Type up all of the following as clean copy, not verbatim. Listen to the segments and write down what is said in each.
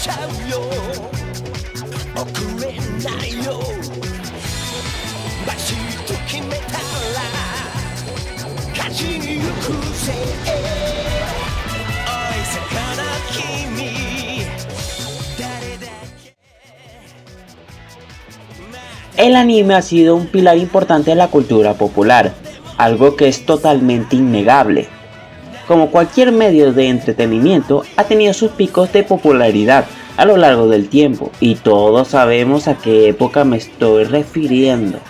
ちゃうよ遅れないよバシッと決めたら勝ちに行くぜおい魚君誰だっけ El anime ha sido un pilar importante de la cultura popular, algo que es totalmente innegable. Como cualquier medio de entretenimiento, ha tenido sus picos de popularidad a lo largo del tiempo, y todos sabemos a qué época me estoy refiriendo.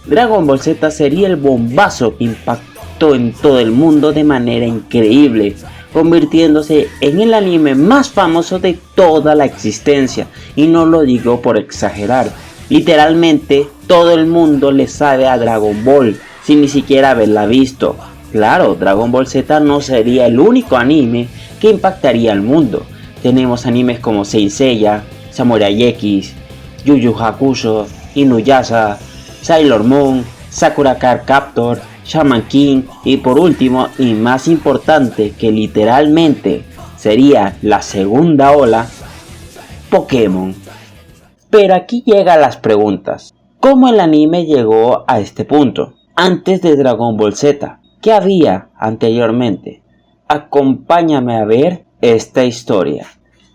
Dragon Ball Z sería el bombazo que impactó en todo el mundo de manera increíble, convirtiéndose en el anime más famoso de toda la existencia, y no lo digo por exagerar, literalmente todo el mundo le sabe a Dragon Ball, sin ni siquiera haberla visto. Claro, Dragon Ball Z no sería el único anime que impactaría al mundo. Tenemos animes como Saint Seiya, Samurai X, Yu Yu Hakusho, Inuyasha, Sailor Moon, Sakura Card Captor, Shaman King y por último y más importante, que literalmente sería la segunda ola, Pokémon. Pero aquí llegan las preguntas. ¿Cómo el anime llegó a este punto? Antes de Dragon Ball Z, ¿qué había anteriormente? Acompáñame a ver esta historia.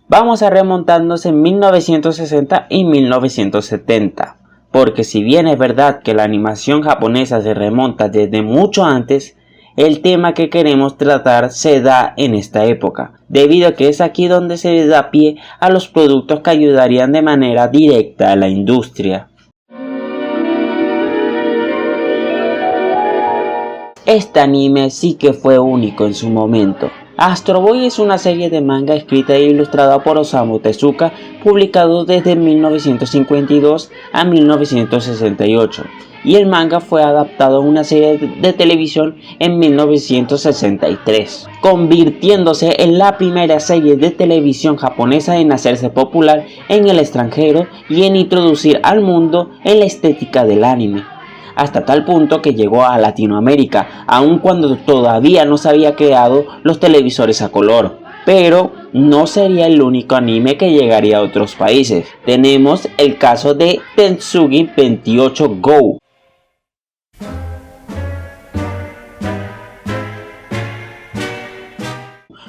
Vamos a remontarnos en 1960 y 1970. Porque si bien es verdad que la animación japonesa se remonta desde mucho antes, el tema que queremos tratar se da en esta época, debido a que es aquí donde se da pie a los productos que ayudarían de manera directa a la industria. Este anime sí que fue único en su momento. Astro Boy es una serie de manga escrita e ilustrada por Osamu Tezuka, publicado desde 1952 a 1968, y el manga fue adaptado a una serie de televisión en 1963, convirtiéndose en la primera serie de televisión japonesa en hacerse popular en el extranjero y en introducir al mundo en la estética del anime, hasta tal punto que llegó a Latinoamérica, aun cuando todavía no se había creado los televisores a color. Pero no sería el único anime que llegaría a otros países. Tenemos el caso de Tetsugi 28 Go,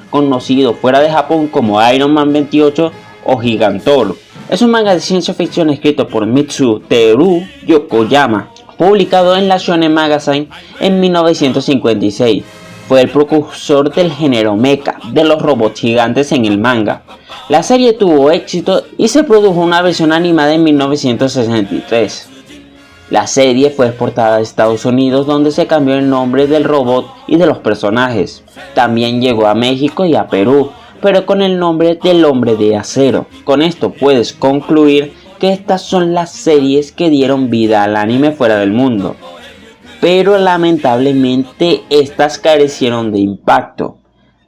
conocido fuera de Japón como Iron Man 28 o Gigantoro. Es un manga de ciencia ficción escrito por Mitsu Teru Yokoyama, publicado en la Shonen Magazine en 1956. Fue el precursor del género mecha, de los robots gigantes en el manga. La serie tuvo éxito y se produjo una versión animada en 1963. La serie fue exportada a Estados Unidos, donde se cambió el nombre del robot y de los personajes. También llegó a México y a Perú, pero con el nombre del Hombre de Acero. Con esto puedes concluir que estas son las series que dieron vida al anime fuera del mundo, pero lamentablemente estas carecieron de impacto.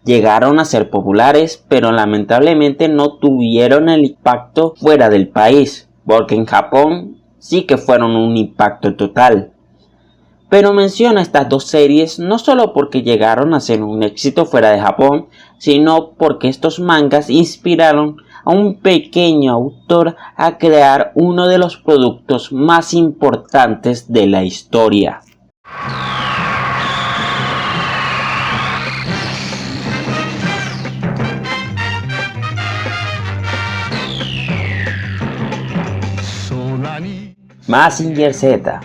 Llegaron a ser populares, pero lamentablemente no tuvieron el impacto fuera del país, porque en Japón sí que fueron un impacto total. Pero menciono estas dos series no solo porque llegaron a ser un éxito fuera de Japón, sino porque estos mangas inspiraron a un pequeño autor a crear uno de los productos más importantes de la historia. Mazinger Z,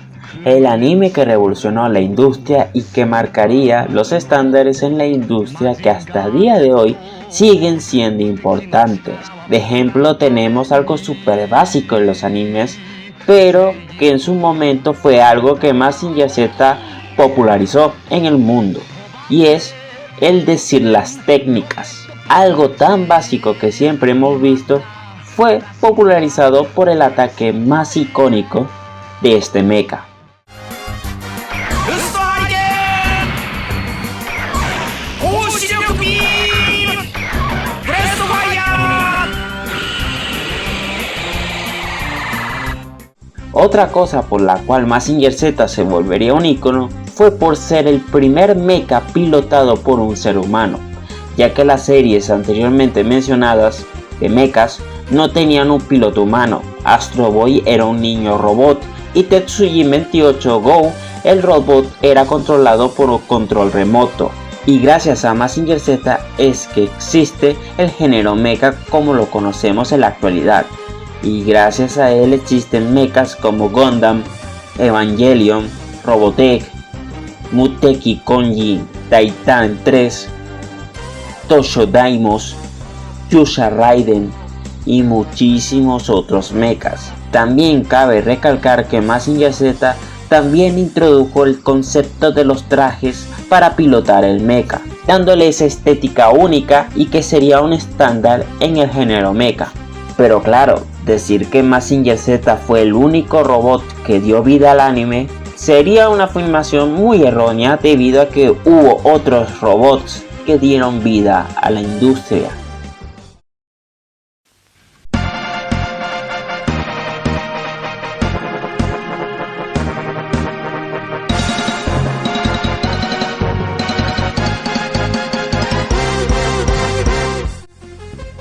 el anime que revolucionó la industria y que marcaría los estándares en la industria que hasta el día de hoy siguen siendo importantes. De ejemplo tenemos algo súper básico en los animes, pero que en su momento fue algo que Mazinger Z popularizó en el mundo, y es el decir las técnicas. Algo tan básico que siempre hemos visto fue popularizado por el ataque más icónico de este mecha. 視力ビームブレストファイヤー。 Otra cosa por la cual Mazinger Z se volvería un icono fue por ser el primer mecha pilotado por un ser humano, ya que las series anteriormente mencionadas de mechas no tenían un piloto humano. Astro Boy era un niño robot y Tetsujin 28 Go, el robot, era controlado por un control remoto. Y gracias a Mazinger Z es que existe el género mecha como lo conocemos en la actualidad. Y gracias a él existen mechas como Gundam, Evangelion, Robotech, Muteki Konji, Titan 3, Tosho Daimos, Yusha Raiden y muchísimos otros mechas. También cabe recalcar que Mazinger Z también introdujo el concepto de los trajes para pilotar el mecha, dándole esa estética única y que sería un estándar en el género mecha. Pero claro, decir que Mazinger Z fue el único robot que dio vida al anime sería una afirmación muy errónea, debido a que hubo otros robots que dieron vida a la industria.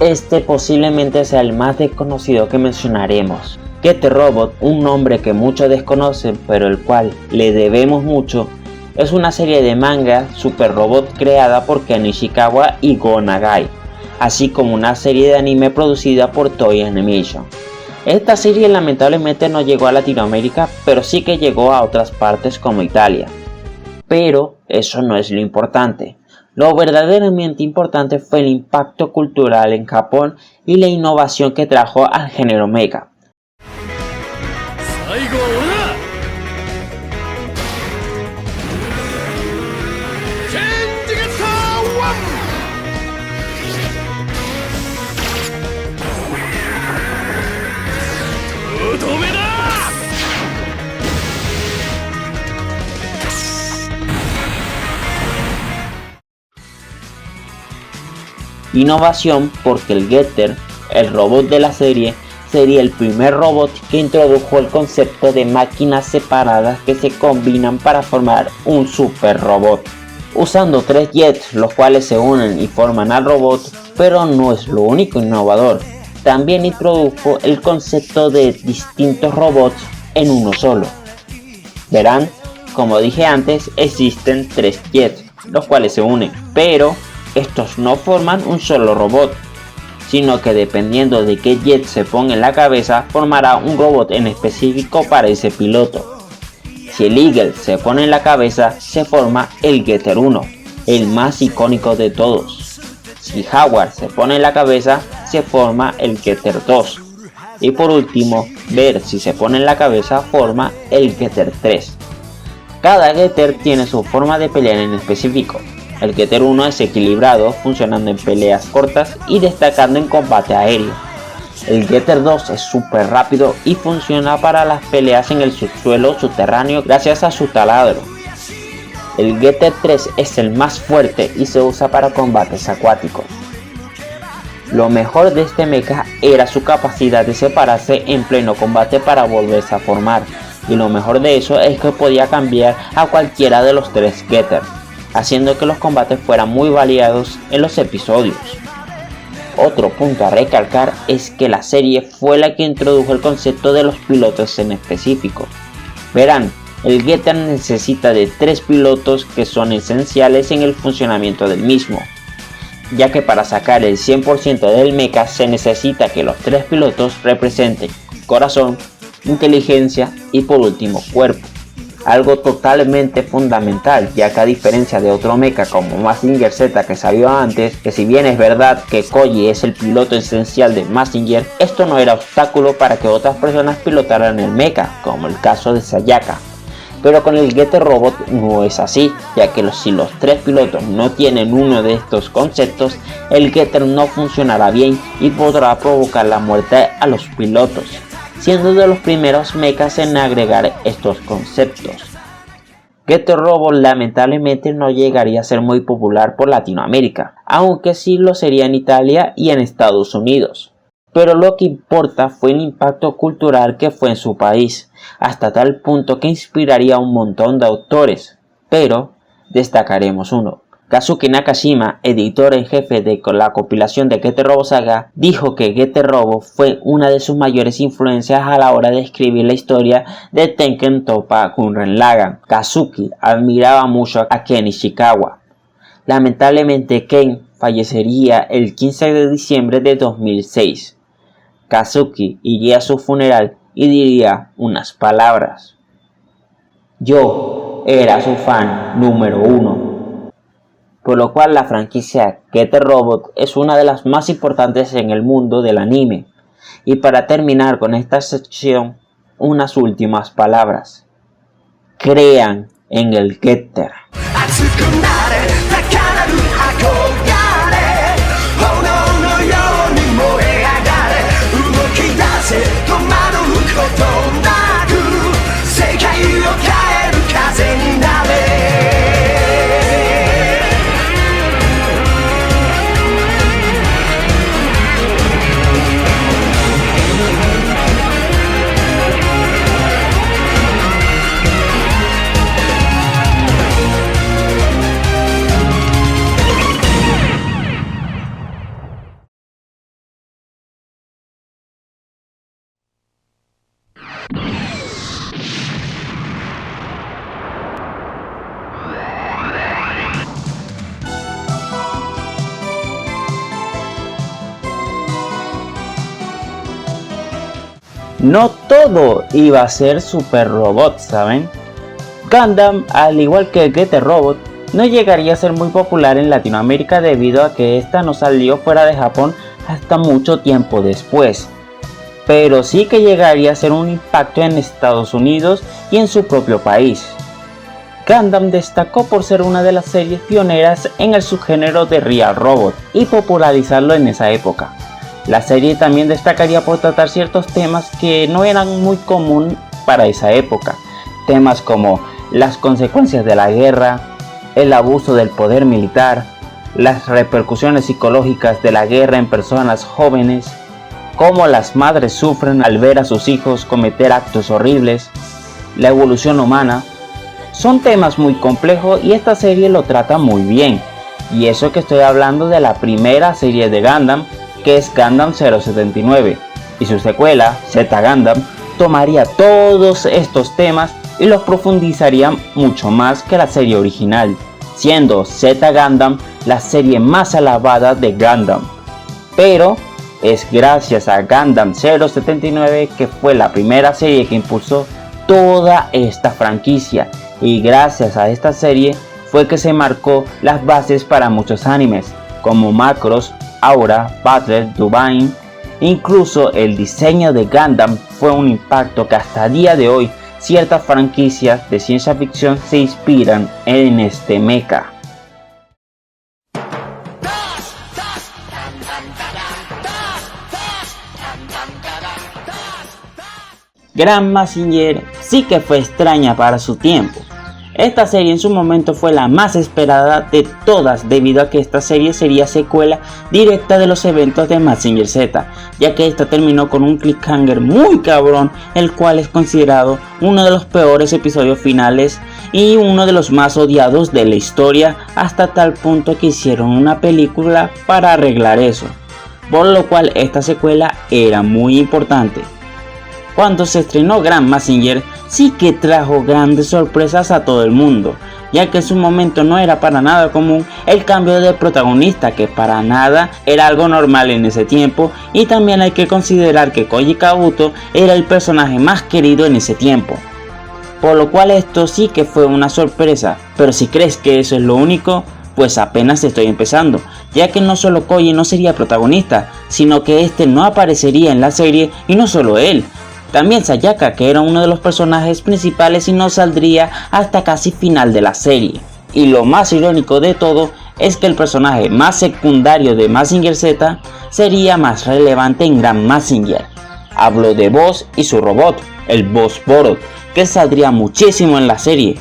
Este posiblemente sea el más desconocido que mencionaremos. Getter Robot, un nombre que muchos desconocen pero el cual le debemos mucho, es una serie de manga super robot creada por Ken Ishikawa y Go Nagai, así como una serie de anime producida por Toei Animation. Esta serie lamentablemente no llegó a Latinoamérica, pero sí que llegó a otras partes como Italia. Pero eso no es lo importante. Lo verdaderamente importante fue el impacto cultural en Japón y la innovación que trajo al género mecha. Innovación porque el Getter, el robot de la serie, sería el primer robot que introdujo el concepto de máquinas separadas que se combinan para formar un super robot, usando 3 jets los cuales se unen y forman al robot. Pero no es lo único innovador, también introdujo el concepto de distintos robots en uno solo. Verán, como dije antes, existen 3 jets los cuales se unen, pero estos no forman un solo robot, sino que dependiendo de qué jet se ponga en la cabeza, formará un robot en específico para ese piloto. Si el Eagle se pone en la cabeza, se forma el Getter 1, el más icónico de todos. Si Jaguar se pone en la cabeza, se forma el Getter 2. Y por último, Bear, si se pone en la cabeza, forma el Getter 3. Cada Getter tiene su forma de pelear en específico. El Getter 1 es equilibrado, funcionando en peleas cortas y destacando en combate aéreo. El Getter 2 es súper rápido y funciona para las peleas en el subsuelo subterráneo gracias a su taladro. El Getter 3 es el más fuerte y se usa para combates acuáticos. Lo mejor de este mecha era su capacidad de separarse en pleno combate para volverse a formar, y lo mejor de eso es que podía cambiar a cualquiera de los 3 Getter, haciendo que los combates fueran muy variados en los episodios. Otro punto a recalcar es que la serie fue la que introdujo el concepto de los pilotos en específico. Verán, el Getter necesita de 3 pilotos que son esenciales en el funcionamiento del mismo, ya que para sacar el 100% del mecha se necesita que los 3 pilotos representen corazón, inteligencia y por último cuerpo. Algo totalmente fundamental, ya que a diferencia de otro mecha como Mazinger Z que salió antes, que si bien es verdad que Koji es el piloto esencial de Mazinger, esto no era obstáculo para que otras personas pilotaran el mecha, como el caso de Sayaka. Pero con el Getter Robot no es así, ya que si los 3 pilotos no tienen uno de estos conceptos, el Getter no funcionará bien y podrá provocar la muerte a los pilotos, siendo de los primeros mechas en agregar estos conceptos. GT Robot lamentablemente no llegaría a ser muy popular por Latinoamérica, aunque sí lo sería en Italia y en Estados Unidos. Pero lo que importa fue el impacto cultural que fue en su país, hasta tal punto que inspiraría a un montón de autores, pero destacaremos uno. Kazuki Nakashima, editor en jefe de la compilación de GT Robot Saga, dijo que GT Robot fue una de sus mayores influencias a la hora de escribir la historia de Tenken Toppa Gurren Lagann. Kazuki admiraba mucho a Ken Ishikawa. Lamentablemente Ken fallecería el 15 de diciembre de 2006. Kazuki iría a su funeral y diría unas palabras: "Yo era su fan número 1". Por lo cual la franquicia GT Robot es una de las más importantes en el mundo del anime. Y para terminar con esta sección, unas últimas palabras: crean en el Getter. No todo iba a ser super robot, ¿saben? Gundam, al igual que GT Robot, no llegaría a ser muy popular en Latinoamérica debido a que esta no salió fuera de Japón hasta mucho tiempo después. Pero sí que llegaría a ser un impacto en Estados Unidos y en su propio país. Gundam destacó por ser una de las series pioneras en el subgénero de Real Robot y popularizarlo en esa época. La serie también destacaría por tratar ciertos temas que no eran muy común para esa época. Temas como las consecuencias de la guerra, el abuso del poder militar, las repercusiones psicológicas de la guerra en personas jóvenes, cómo las madres sufren al ver a sus hijos cometer actos horribles, la evolución humana. Son temas muy complejos y esta serie lo trata muy bien. Y eso que estoy hablando de la primera serie de Gundam, que es Gundam 079, y su secuela, Z Gundam, tomaría todos estos temas y los profundizaría mucho más que la serie original, siendo Z Gundam la serie más alabada de Gundam. Pero es gracias a Gundam 079 que fue la primera serie que impulsó toda esta franquicia, y gracias a esta serie fue que se marcó las bases para muchos animes como Macross, Aura, Battle, Divine. Incluso el diseño de Gundam fue un impacto que hasta día de hoy ciertas franquicias de ciencia ficción se inspiran en este mecha. Grand Mazinger sí que fue extraña para su tiempo. Esta serie en su momento fue la más esperada de todas debido a que esta serie sería secuela directa de los eventos de Mazinger Z, ya que esta terminó con un cliffhanger muy cabrón, el cual es considerado uno de los peores episodios finales y uno de los más odiados de la historia, hasta tal punto que hicieron una película para arreglar eso, por lo cual esta secuela era muy importante. Cuando se estrenó Grand Mazinger sí que trajo grandes sorpresas a todo el mundo, ya que en su momento no era para nada común el cambio de protagonista, que para nada era algo normal en ese tiempo, y también hay que considerar que Koji Kabuto era el personaje más querido en ese tiempo, por lo cual esto sí que fue una sorpresa. Pero si crees que eso es lo único, pues apenas estoy empezando, ya que no solo Koji no sería protagonista, sino que este no aparecería en la serie, y no solo él, también Sayaka, que era uno de los personajes principales y no saldría hasta casi final de la serie. Y lo más irónico de todo es que el personaje más secundario de Mazinger Z sería más relevante en Grand Mazinger. Hablo de Boss y su robot, el Boss Borot, que saldría muchísimo en la serie.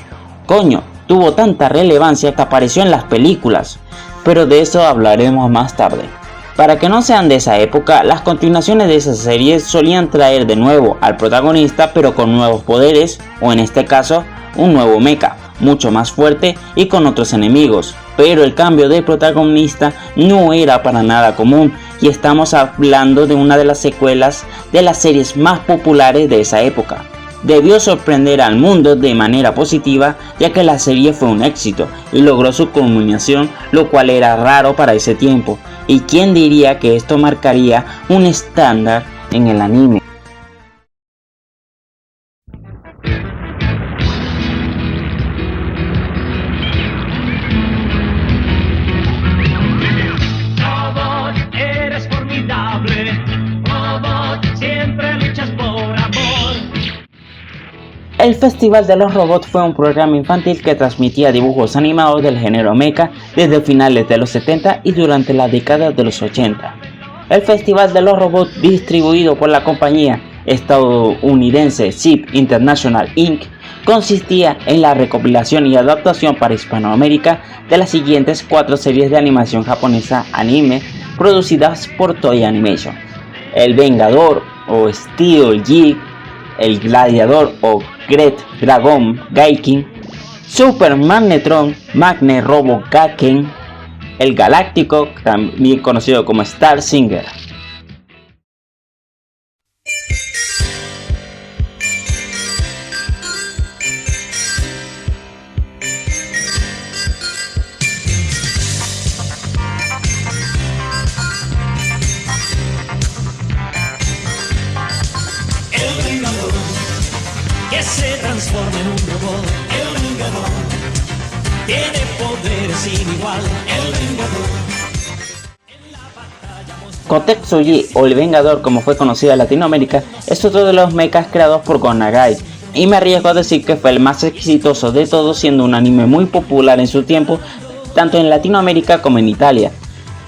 Coño, tuvo tanta relevancia que apareció en las películas, pero de eso hablaremos más tarde. Para que no sean de esa época, las continuaciones de esas series solían traer de nuevo al protagonista pero con nuevos poderes, o en este caso, un nuevo mecha, mucho más fuerte y con otros enemigos. Pero el cambio de protagonista no era para nada común, y estamos hablando de una de las secuelas de las series más populares de esa época. Debió sorprender al mundo de manera positiva, ya que la serie fue un éxito y logró su culminación, lo cual era raro para ese tiempo. ¿Y quién diría que esto marcaría un estándar en el anime? Robot, eres formidable. Robot, siempre luchas por amor. El Festival de los Robots fue un programa infantil que transmitía dibujos animados del género mecha desde finales de los 70 y durante la década de los 80. El Festival de los Robots, distribuido por la compañía estadounidense Zip International Inc., consistía en la recopilación y adaptación para Hispanoamérica de las siguientes 4 series de animación japonesa anime producidas por Toei Animation: El Vengador o Steel Jig, El Gladiador o Great Dragon Gaiken, Super Magnetron Magne Robo Gaken, El Galáctico, también conocido como Star Singer. El Vengador, que se transforma en un robot. El Vengador, tiene poderes sin igual. El Vengador. Kotetsuji, o El Vengador como fue conocido en Latinoamérica, es otro de los mechas creados por Go Nagai, y me arriesgo a decir que fue el más exitoso de todos, siendo un anime muy popular en su tiempo, tanto en Latinoamérica como en Italia.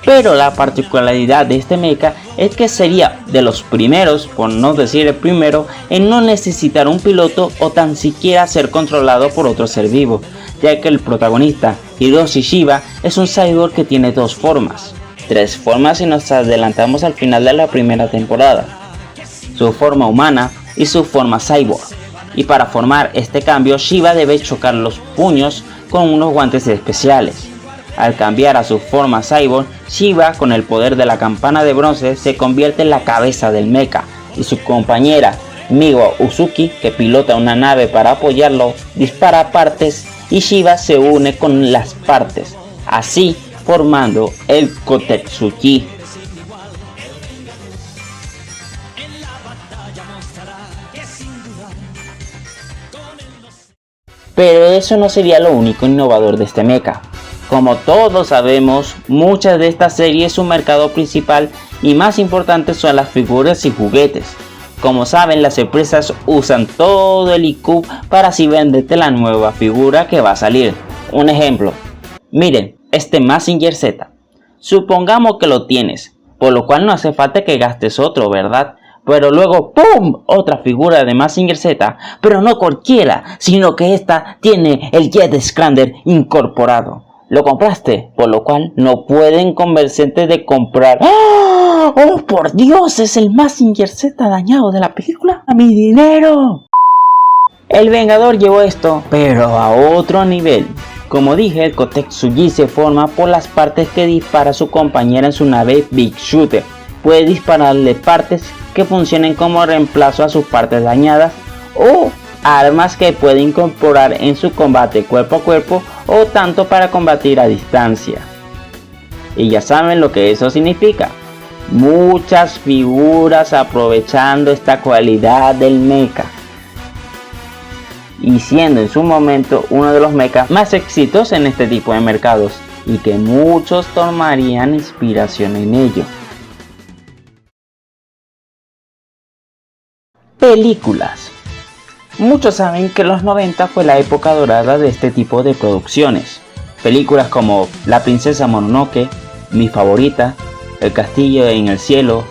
Pero la particularidad de este mecha es que sería de los primeros, por no decir el primero, en no necesitar un piloto o tan siquiera ser controlado por otro ser vivo, ya que el protagonista, Hiroshi Shiba, es un cyborg que tiene 2 formas. 3 formas si nos adelantamos al final de la primera temporada: su forma humana y su forma cyborg. Y para formar este cambio, Shiba debe chocar los puños con unos guantes especiales. Al cambiar a su forma cyborg, Shiba, con el poder de la campana de bronce, se convierte en la cabeza del mecha, y su compañera Migo Uzuki, que pilota una nave para apoyarlo, dispara partes y Shiba se une con las partes, así formando el Kotetsuji. Pero eso no sería lo único innovador de este mecha. Como todos sabemos, muchas de estas series su mercado principal y más importante son las figuras y juguetes. Como saben, las empresas usan todo el IQ para así venderte la nueva figura que va a salir. Un ejemplo, miren, este Mazinger Z. Supongamos que lo tienes, por lo cual no hace falta que gastes otro, ¿verdad? Pero luego, ¡pum!, otra figura de Mazinger Z, pero no cualquiera, sino que esta tiene el Jet Scrander incorporado. Lo compraste, por lo cual no pueden convencerte de comprar. ¡Oh! ¡Oh, por Dios! Es el Mazinger Z dañado de la película. ¡A mi dinero! El Vengador llevó esto, pero a otro nivel. Como dije, el Kotetsuji se forma por las partes que dispara su compañera en su nave Big Shooter. Puede dispararle partes que funcionen como reemplazo a sus partes dañadas, o armas que puede incorporar en su combate cuerpo a cuerpo, o tanto para combatir a distancia. Y ya saben lo que eso significa: muchas figuras aprovechando esta cualidad del mecha, y siendo en su momento uno de los mechas más exitosos en este tipo de mercados, y que muchos tomarían inspiración en ello. Películas. Muchos saben que los 90 fue la época dorada de este tipo de producciones. Películas como La Princesa Mononoke, Mi Favorita, El Castillo en el Cielo,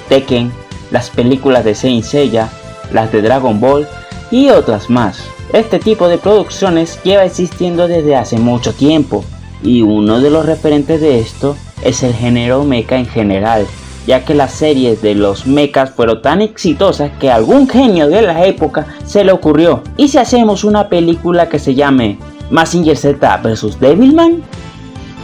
Tekken, las películas de Saint Seiya, las de Dragon Ball y otras más. Este tipo de producciones lleva existiendo desde hace mucho tiempo, y uno de los referentes de esto es el género mecha en general, ya que las series de los mechas fueron tan exitosas que a algún genio de la época se le ocurrió: ¿y si hacemos una película que se llame Mazinger Z vs Devilman?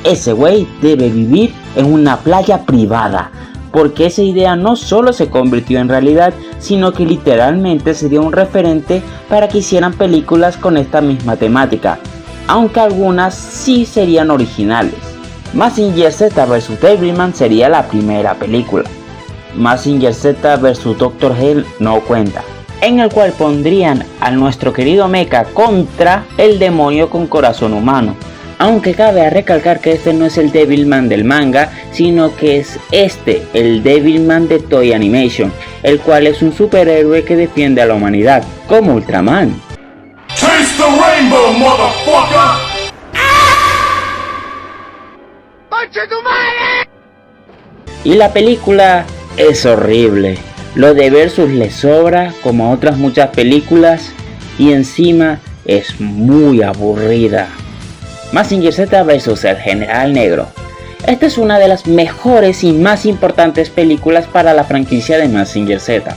Ese güey debe vivir en una playa privada, porque esa idea no solo se convirtió en realidad, sino que literalmente sería un referente para que hicieran películas con esta misma temática, aunque algunas sí serían originales. Mazinger Z vs Devilman sería la primera película. Mazinger Z vs Dr. Hell no cuenta, en el cual pondrían a nuestro querido mecha contra el demonio con corazón humano. Aunque cabe recalcar que este no es el Devilman del manga, sino que es el Devilman de Toei Animation, el cual es un superhéroe que defiende a la humanidad, como Ultraman. Taste the rainbow, motherfucker! Y la película es horrible. Lo de Versus le sobra como a otras muchas películas, y encima es muy aburrida. Mazinger Z vs el General Negro. Esta es una de las mejores y más importantes películas para la franquicia de Mazinger Z.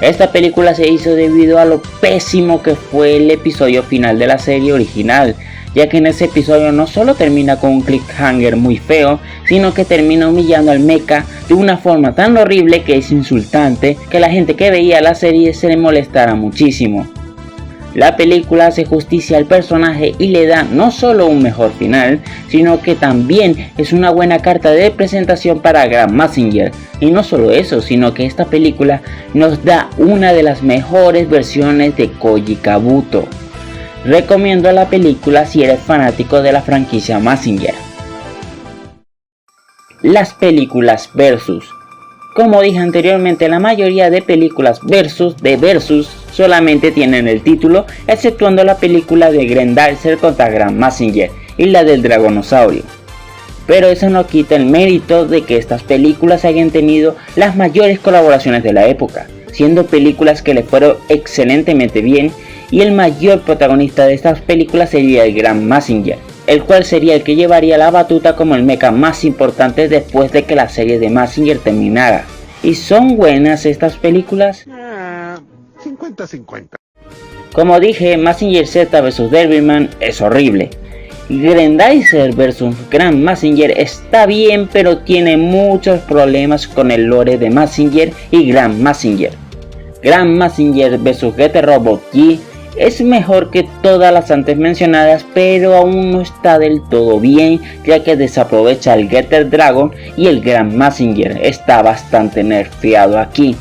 Esta película se hizo debido a lo pésimo que fue el episodio final de la serie original, ya que en ese episodio no solo termina con un cliffhanger muy feo, sino que termina humillando al mecha de una forma tan horrible que es insultante, que la gente que veía la serie se le molestara muchísimo. La película hace justicia al personaje y le da no solo un mejor final, sino que también es una buena carta de presentación para Grand Mazinger. Y no solo eso, sino que esta película nos da una de las mejores versiones de Koji Kabuto. Recomiendo la película si eres fanático de la franquicia Mazinger. Las películas Versus. Como dije anteriormente, la mayoría de películas Versus solamente tienen el título, exceptuando la película de Grendizer contra Grand Mazinger y la del Dragonosaurio. Pero eso no quita el mérito de que estas películas hayan tenido las mayores colaboraciones de la época, siendo películas que le fueron excelentemente bien, y el mayor protagonista de estas películas sería el Grand Mazinger, el cual sería el que llevaría la batuta como el mecha más importante después de que la serie de Mazinger terminara. ¿Y son buenas estas películas? 50-50. Como dije, Mazinger Z vs Devilman es horrible. Grendizer vs Grand Mazinger está bien, pero tiene muchos problemas con el lore de Mazinger y Grand Mazinger. Grand Mazinger vs Getter Robot G es mejor que todas las antes mencionadas, pero aún no está del todo bien, ya que desaprovecha el Getter Dragon y el Grand Mazinger está bastante nerfeado aquí.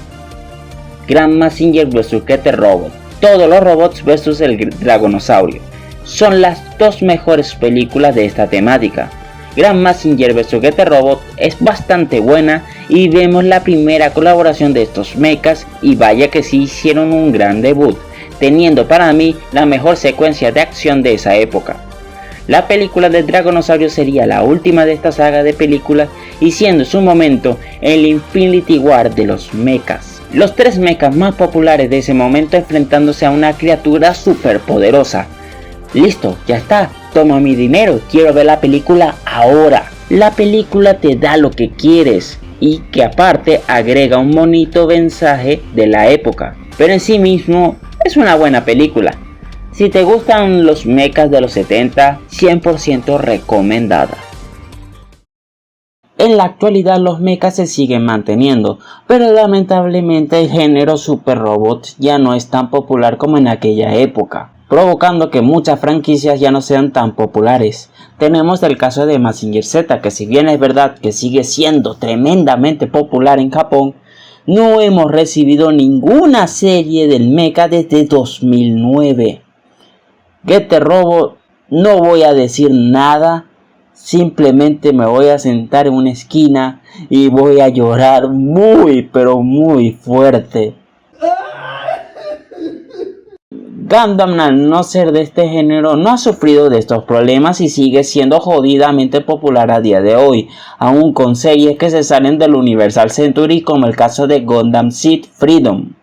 Grand Mazinger vs Getter Robot, todos los robots vs el Dragonosaurio, son las dos mejores películas de esta temática. Grand Mazinger vs Getter Robot es bastante buena y vemos la primera colaboración de estos mechas, y vaya que sí hicieron un gran debut, teniendo para mí la mejor secuencia de acción de esa época. La película del Dragonosaurio sería la última de esta saga de películas, y siendo en su momento el Infinity War de los mechas. Los tres mechas más populares de ese momento enfrentándose a una criatura super poderosa. Listo, ya está, toma mi dinero, quiero ver la película ahora. La película te da lo que quieres, y que aparte agrega un bonito mensaje de la época, pero en sí mismo es una buena película. Si te gustan los mechas de los 70, 100% recomendada. En la actualidad los mechas se siguen manteniendo, pero lamentablemente el género super robot ya no es tan popular como en aquella época, provocando que muchas franquicias ya no sean tan populares. Tenemos el caso de Mazinger Z, que si bien es verdad que sigue siendo tremendamente popular en Japón, no hemos recibido ninguna serie del mecha desde 2009. Getter Robot, no voy a decir nada, simplemente me voy a sentar en una esquina y voy a llorar muy pero muy fuerte. Gundam, al no ser de este género, no ha sufrido de estos problemas y sigue siendo jodidamente popular a día de hoy, aún con series que se salen del Universal Century, como el caso de Gundam Seed Freedom.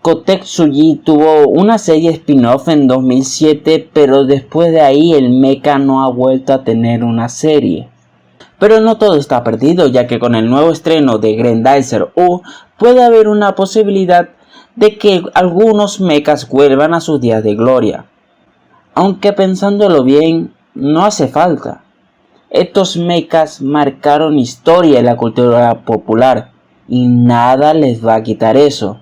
Kotetsuji tuvo una serie spin-off en 2007, pero después de ahí el mecha no ha vuelto a tener una serie. Pero no todo está perdido, ya que con el nuevo estreno de Grendizer U puede haber una posibilidad de que algunos mechas vuelvan a sus días de gloria. Aunque pensándolo bien, no hace falta. Estos mechas marcaron historia en la cultura popular y nada les va a quitar eso.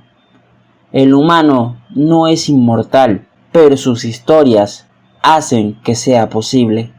El humano no es inmortal, pero sus historias hacen que sea posible.